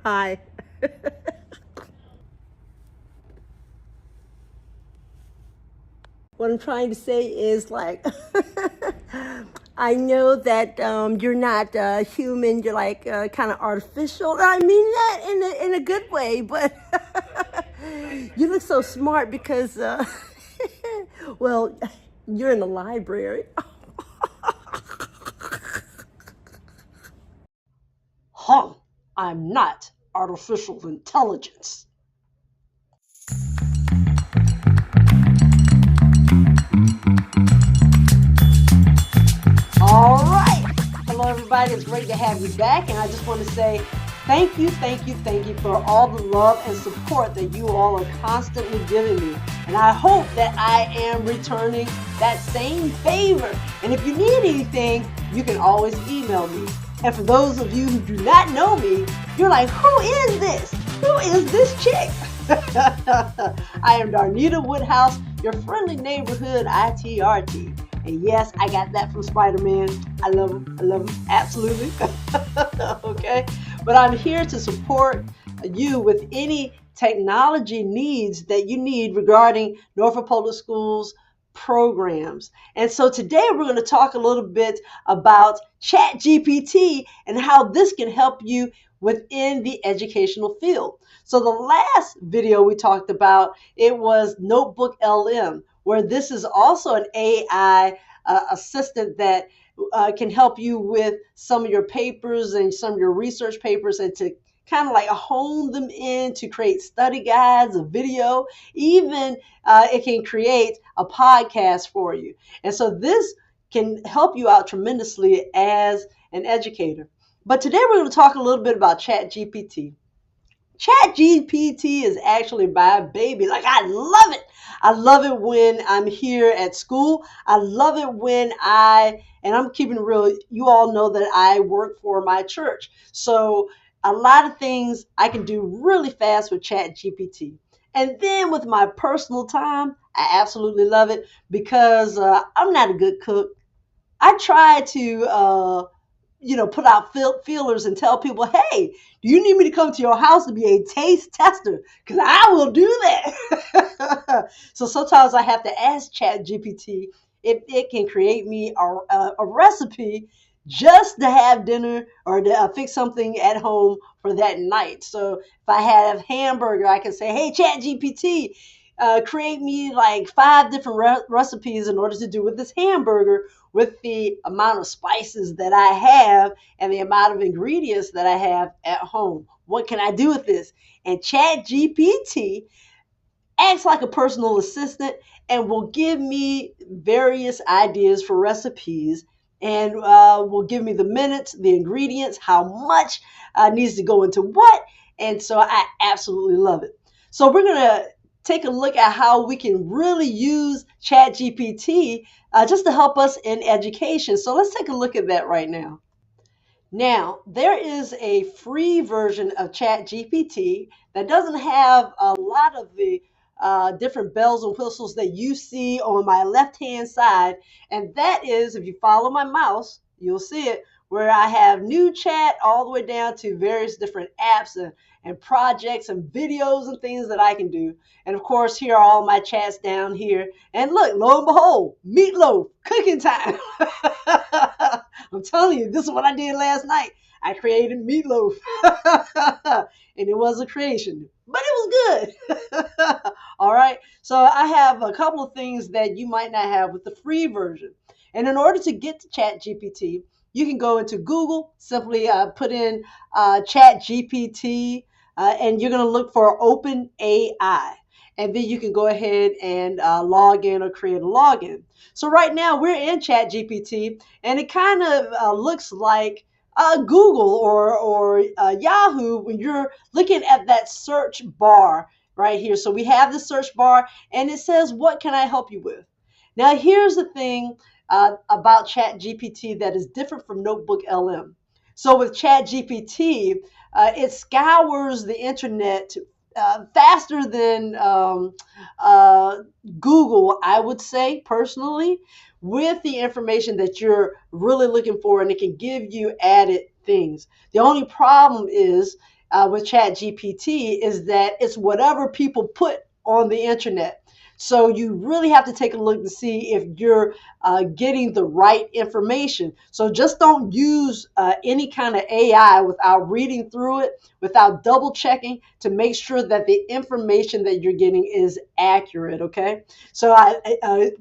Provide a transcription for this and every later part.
Hi. What I'm trying to say is like, I know that you're not human. You're like kind of artificial. I mean that in a good way, but you look so smart because, well, you're in the library. Huh, I'm not artificial intelligence. All right. Hello, everybody. It's great to have you back. And I just want to say thank you, thank you, thank you for all the love and support that you all are constantly giving me. And I hope that I am returning that same favor. And if you need anything, you can always email me. And for those of you who do not know me, you're like, who is this? Who is this chick? I am Darnita Woodhouse, your friendly neighborhood ITRT. And yes, I got that from Spider-Man. I love him, absolutely. Okay, but I'm here to support you with any technology needs that you need regarding Norfolk Public Schools programs. And so today we're going to talk a little bit about ChatGPT and how this can help you within the educational field. So the last video we talked about, it was Notebook LM, where this is also an AI assistant that can help you with some of your papers and some of your research papers, and to kind of like hone them in to create study guides, a video, even it can create a podcast for you. And so this can help you out tremendously as an educator. But today we're going to talk a little bit about ChatGPT. ChatGPT is actually my baby. Like, I love it. I love it when I'm here at school. I love it when and I'm keeping it real, you all know that I work for my church. So a lot of things I can do really fast with ChatGPT. And then with my personal time, I absolutely love it because I'm not a good cook. I try to put out feelers and tell people, hey, do you need me to come to your house to be a taste tester? Because I will do that. So sometimes I have to ask ChatGPT if it can create me a recipe just to have dinner or to fix something at home for that night. So if I have hamburger, I can say, hey, ChatGPT, create me like 5 different recipes in order to do with this hamburger with the amount of spices that I have and the amount of ingredients that I have at home. What can I do with this? And ChatGPT acts like a personal assistant and will give me various ideas for recipes, and will give me the minutes, the ingredients, how much needs to go into what. And so I absolutely love it. So we're going to take a look at how we can really use ChatGPT just to help us in education. So let's take a look at that right now. Now, there is a free version of ChatGPT that doesn't have a lot of the different bells and whistles that you see on my left-hand side. And that is, if you follow my mouse, you'll see it, where I have new chat all the way down to various different apps and projects and videos and things that I can do. And of course, here are all my chats down here. And look, lo and behold, meatloaf, cooking time. I'm telling you, this is what I did last night. I created meatloaf. And it was a creation, but it was good. All right. So I have a couple of things that you might not have with the free version. And in order to get to ChatGPT, you can go into Google, simply put in ChatGPT, and you're going to look for OpenAI. And then you can go ahead and log in or create a login. So right now we're in ChatGPT, and it kind of looks like Google or Yahoo when you're looking at that search bar right here. So we have the search bar, and it says, what can I help you with? Now, here's the thing about ChatGPT that is different from Notebook LM. So with ChatGPT, it scours the internet faster than uh, Google, I would say personally, with the information that you're really looking for, and it can give you added things. The only problem is with ChatGPT is that it's whatever people put on the internet. So you really have to take a look to see if you're getting the right information. So just don't use any kind of AI without reading through it, without double checking to make sure that the information that you're getting is accurate. Okay. So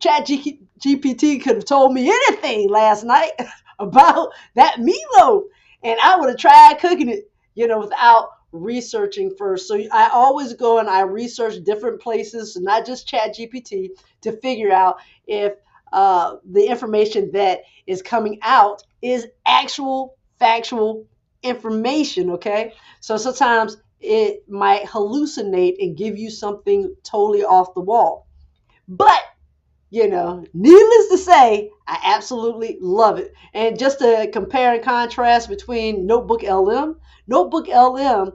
Chat GPT could have told me anything last night about that meatloaf, and I would have tried cooking it, without researching first. So I always go and I research different places, not just Chat GPT, to figure out if the information that is coming out is actual factual information. Okay. So sometimes it might hallucinate and give you something totally off the wall. But needless to say, I absolutely love it. And just to compare and contrast between Notebook LM, Notebook LM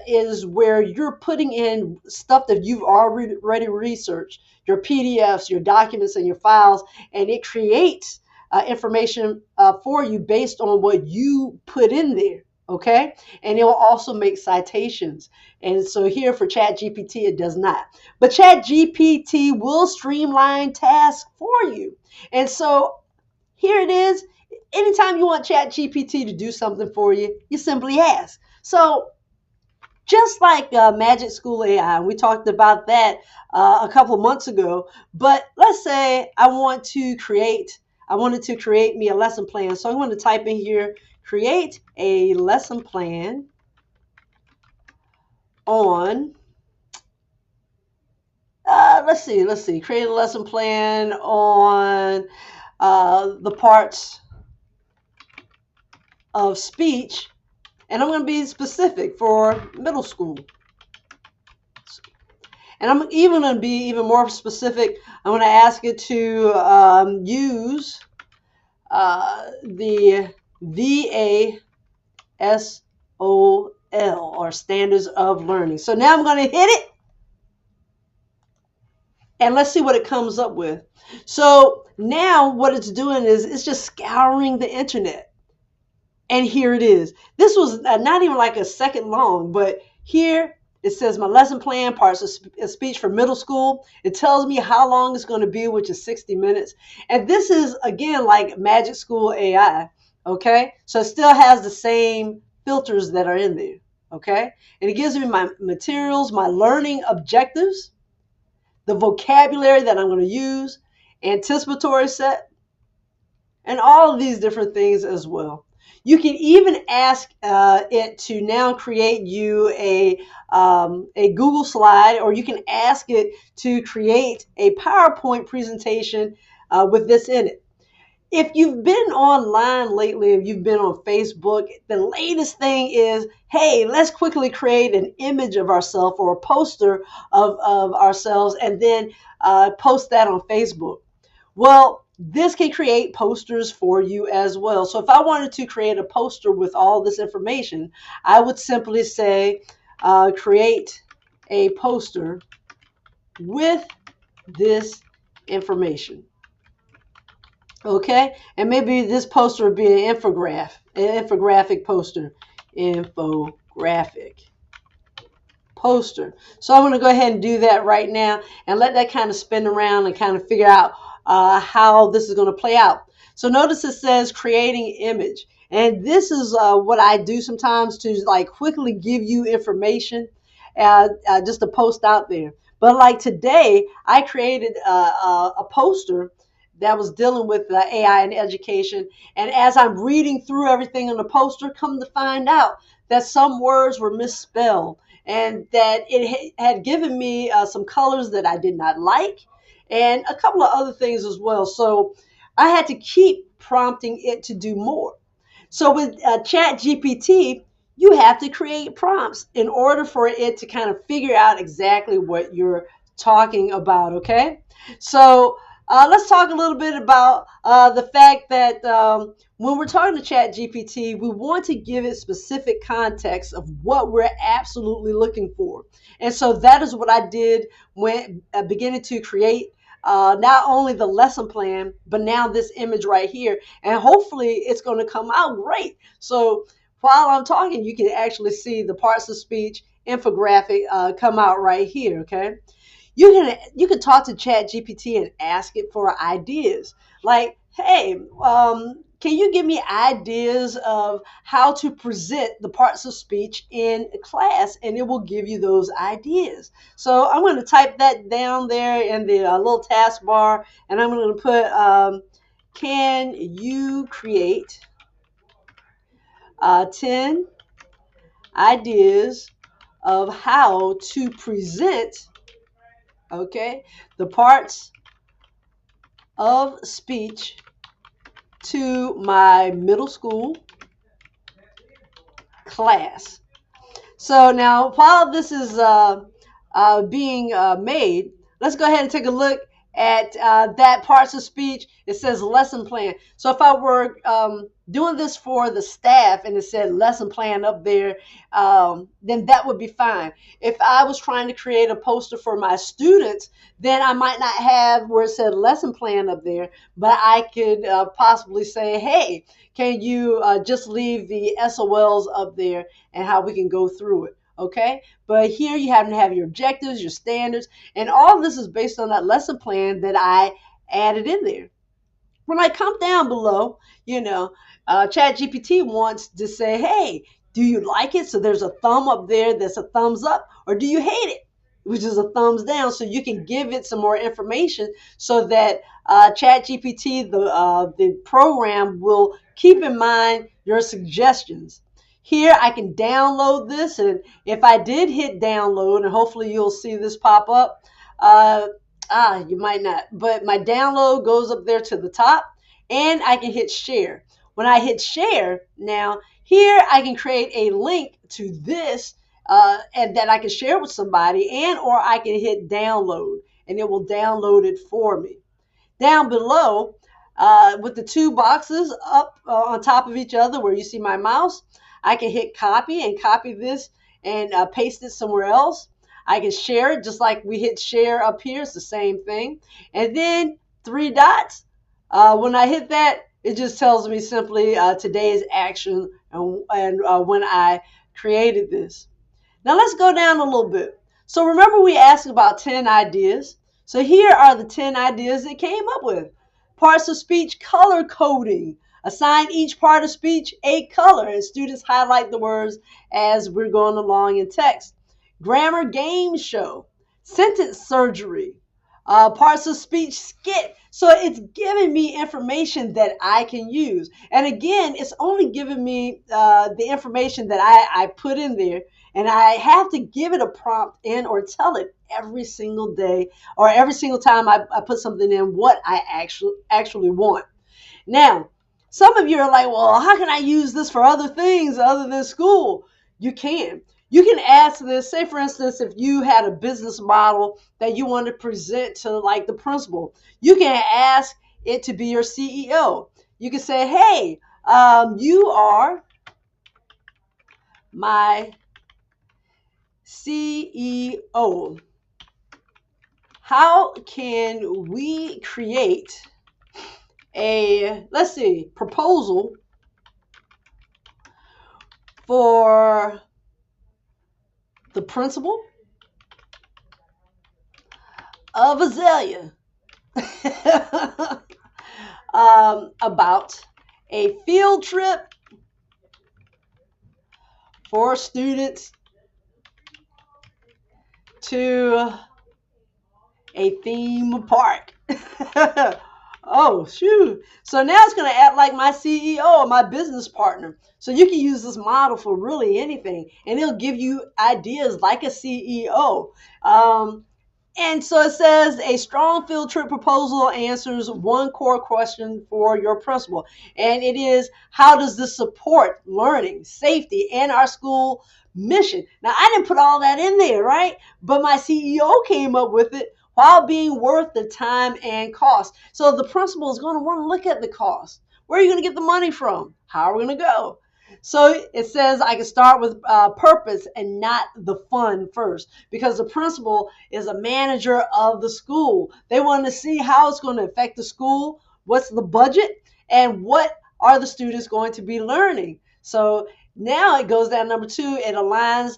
is where you're putting in stuff that you've already researched, your PDFs, your documents, and your files, and it creates information for you based on what you put in there. Okay, and it will also make citations. And so here for ChatGPT, it does not. But ChatGPT will streamline tasks for you. And so here it is. Anytime you want ChatGPT to do something for you, you simply ask. So just like Magic School AI, we talked about that a couple of months ago. But let's say I wanted to create me a lesson plan. So I'm going to type in here, create a lesson plan on let's see, create a lesson plan on the parts of speech, and I'm going to be specific for middle school. And I'm even going to be even more specific. I'm going to ask it to use the VASOL, or Standards of Learning. So now I'm going to hit it, and let's see what it comes up with. So now what it's doing is it's just scouring the internet. And here it is. This was not even like a second long, but here it says my lesson plan, parts of speech for middle school. It tells me how long it's going to be, which is 60 minutes. And this is, again, like Magic School AI. Okay. So it still has the same filters that are in there. Okay. And it gives me my materials, my learning objectives, the vocabulary that I'm going to use, anticipatory set, and all of these different things as well. You can even ask it to now create you a Google slide, or you can ask it to create a PowerPoint presentation with this in it. If you've been online lately, if you've been on Facebook, the latest thing is, hey, let's quickly create an image of ourselves or a poster of ourselves, and then post that on Facebook. Well, this can create posters for you as well. So if I wanted to create a poster with all this information, I would simply say, create a poster with this information. Okay, and maybe this poster would be an infographic poster, infographic poster. So I'm going to go ahead and do that right now and let that kind of spin around and kind of figure out how this is going to play out. So notice it says creating image, and this is what I do sometimes to like quickly give you information just to post out there. But like today, I created a poster that was dealing with AI and education. And as I'm reading through everything on the poster, come to find out that some words were misspelled, and that it had given me some colors that I did not like, and a couple of other things as well. So I had to keep prompting it to do more. So with Chat GPT, you have to create prompts in order for it to kind of figure out exactly what you're talking about. Okay. So Let's talk a little bit about the fact that when we're talking to ChatGPT, we want to give it specific context of what we're absolutely looking for. And so that is what I did when beginning to create not only the lesson plan, but now this image right here. And hopefully it's going to come out great. So while I'm talking, you can actually see the parts of speech infographic come out right here. Okay. You can talk to Chat GPT and ask it for ideas. Like, hey, can you give me ideas of how to present the parts of speech in class? And it will give you those ideas. So I'm going to type that down there in the little taskbar, and I'm going to put, can you create 10 ideas of how to present, okay, the parts of speech to my middle school class. So now, while this is being made, let's go ahead and take a look at that parts of speech. It says lesson plan. So if I were doing this for the staff and it said lesson plan up there, then that would be fine. If I was trying to create a poster for my students, then I might not have where it said lesson plan up there, but I could possibly say, hey, can you just leave the SOLs up there and how we can go through it? Okay, but here you have to have your objectives, your standards, and all of this is based on that lesson plan that I added in there. When I come down below, ChatGPT wants to say, hey, do you like it? So there's a thumb up there that's a thumbs up, or do you hate it, which is a thumbs down? So you can give it some more information so that ChatGPT, the program, will keep in mind your suggestions. Here I can download this, and if I did hit download, and hopefully you'll see this pop up, you might not, but my download goes up there to the top, and I can hit share. When I hit share, now here I can create a link to this, and that I can share with somebody, and or I can hit download, and it will download it for me. Down below, with the two boxes up on top of each other where you see my mouse, I can hit copy and copy this and paste it somewhere else. I can share it just like we hit share up here. It's the same thing. And then three dots. When I hit that, it just tells me simply today's action and when I created this. Now let's go down a little bit. So remember we asked about 10 ideas. So here are the 10 ideas it came up with. Parts of speech color coding. Assign each part of speech a color, and students highlight the words as we're going along in text. Grammar game show. Sentence surgery. Parts of speech skit. So it's giving me information that I can use. And again, it's only giving me the information that I put in there. And I have to give it a prompt in or tell it every single day or every single time I put something in what I actually want. Now, some of you are like, well, how can I use this for other things other than school? You can. You can ask this, say for instance, if you had a business model that you want to present to like the principal, you can ask it to be your CEO. You can say, hey, you are my CEO. How can we create a, let's see, proposal for the principal of Azalea about a field trip for students to a theme park. Oh, shoot. So now it's going to act like my CEO or my business partner. So you can use this model for really anything, and it'll give you ideas like a CEO. And so it says a strong field trip proposal answers one core question for your principal. And it is, how does this support learning, safety, and our school mission? Now, I didn't put all that in there, right? But my CEO came up with it. while being worth the time and cost. So the principal is going to want to look at the cost. Where are you going to get the money from? How are we going to go? So it says I can start with purpose and not the fun first, because the principal is a manager of the school. They want to see how it's going to affect the school, what's the budget, and what are the students going to be learning. So now it goes down number 2. It aligns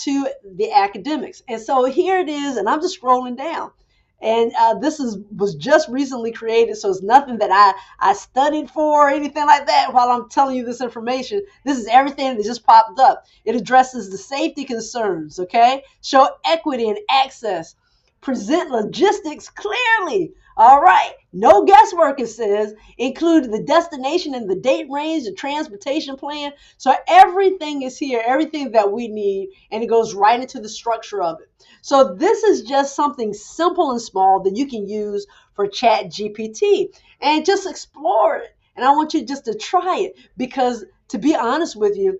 to the academics. And so here it is, and I'm just scrolling down. And this was just recently created, so it's nothing that I studied for or anything like that while I'm telling you this information. This is everything that just popped up. It addresses the safety concerns, okay? Show equity and access. Present logistics clearly. All right. No guesswork, it says. Include the destination and the date range, the transportation plan. So everything is here, everything that we need, and it goes right into the structure of it. So this is just something simple and small that you can use for ChatGPT and just explore it. And I want you just to try it, because to be honest with you,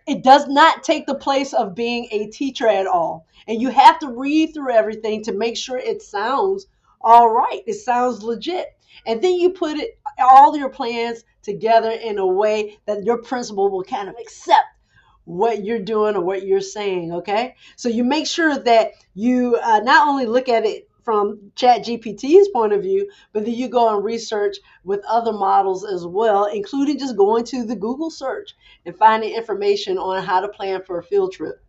it does not take the place of being a teacher at all. And you have to read through everything to make sure it sounds all right. It sounds legit. And then you put all your plans together in a way that your principal will kind of accept what you're doing or what you're saying, okay? So you make sure that you not only look at it from ChatGPT's point of view, but then you go and research with other models as well, including just going to the Google search and finding information on how to plan for a field trip.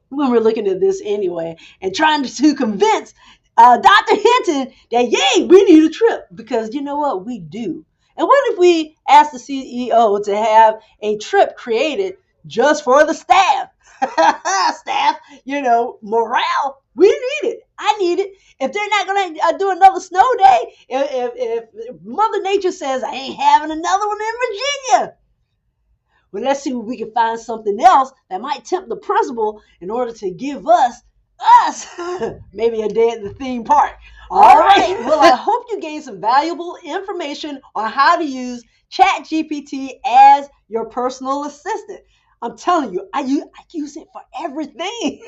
When we're looking at this anyway and trying to convince Dr. Hinton that, yay, we need a trip, because you know what? We do. And what if we ask the CEO to have a trip created just for the staff? Staff, morale. We need it. I need it. If they're not going to do another snow day, if Mother Nature says I ain't having another one in Virginia, well, let's see if we can find something else that might tempt the principal in order to give us maybe a day at the theme park. All right. Well, I hope you gained some valuable information on how to use ChatGPT as your personal assistant. I'm telling you, I use it for everything.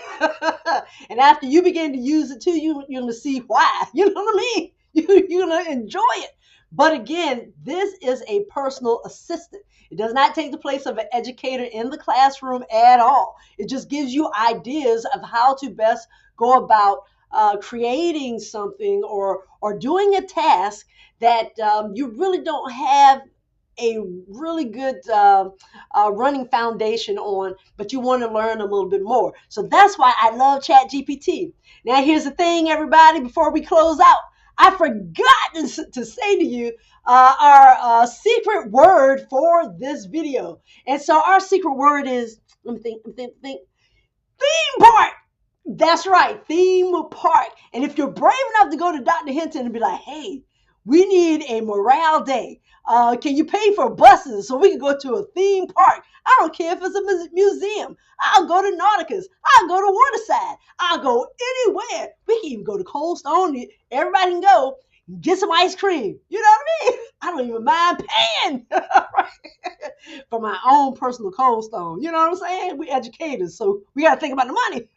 And after you begin to use it too, you're going to see why. You know what I mean? You're going to enjoy it. But again, this is a personal assistant. It does not take the place of an educator in the classroom at all. It just gives you ideas of how to best go about creating something or doing a task that you really don't have a really good running foundation on, but you want to learn a little bit more. So that's why I love ChatGPT. Now, here's the thing, everybody, before we close out. I forgot to say to you our secret word for this video. And so our secret word is, let me think, theme park. That's right, theme park. And if you're brave enough to go to Dr. Hinton and be like, hey, we need a morale day. Can you pay for buses so we can go to a theme park? I don't care if it's a museum. I'll go to Nauticus. I'll go to Waterside. I'll go anywhere. We can even go to Cold Stone. Everybody can go get some ice cream. You know what I mean? I don't even mind paying for my own personal Cold Stone. You know what I'm saying? We educators, so we got to think about the money.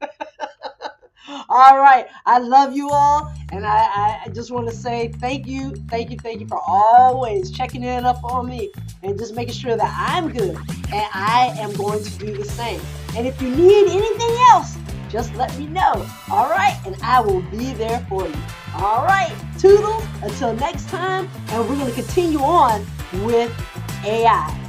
All right. I love you all. And I just want to say thank you for always checking in up on me and just making sure that I'm good. And I am going to do the same. And if you need anything else, just let me know. All right. And I will be there for you. All right. Toodles. Until next time. And we're going to continue on with AI.